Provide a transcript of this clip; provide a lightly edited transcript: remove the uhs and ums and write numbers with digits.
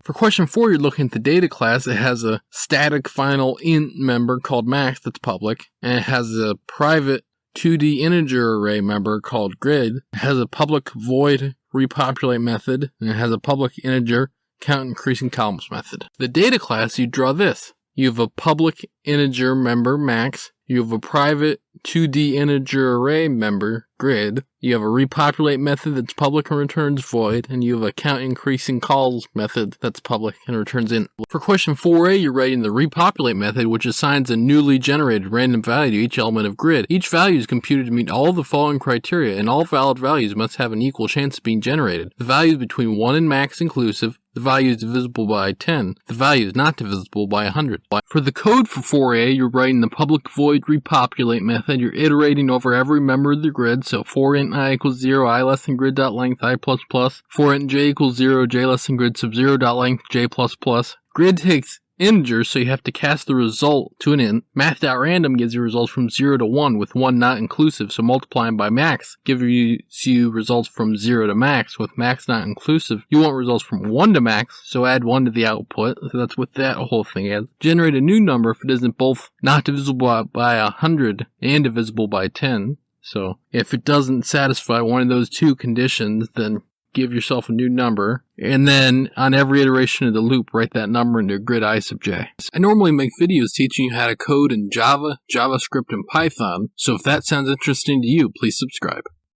For question 4, you're looking at the data class. It has a static final int member called max that's public, and it has a private 2D integer array member called grid. It has a public void repopulate method, and it has a public integer count increasing columns method. The data class, you draw this. You have a public integer member max. You have a private 2D integer array member grid. You have a repopulate method that's public and returns void, and you have a count increasing calls method that's public and returns int. For question 4a, you're writing the repopulate method, which assigns a newly generated random value to each element of grid. Each value is computed to meet all of the following criteria, and all valid values must have an equal chance of being generated. The values between 1 and max inclusive. The value is divisible by 10. The value is not divisible by 100. For the code for 4a, you're writing the public void repopulate method. You're iterating over every member of the grid. So for int I equals 0, I less than grid.length I plus plus. For int j equals 0, j less than grid sub 0.length j plus plus. Grid takes integers, so you have to cast the result to an int. Math.random gives you results from 0 to 1, with 1 not inclusive, so multiplying by max gives you results from 0 to max. With max not inclusive, you want results from 1 to max, so add 1 to the output. So that's what that whole thing is. Generate a new number if it isn't both not divisible by 100 and divisible by 10. So if it doesn't satisfy one of those two conditions, then give yourself a new number, and then on every iteration of the loop, write that number into grid I sub j. I normally make videos teaching you how to code in Java, JavaScript, and Python, so if that sounds interesting to you, please subscribe.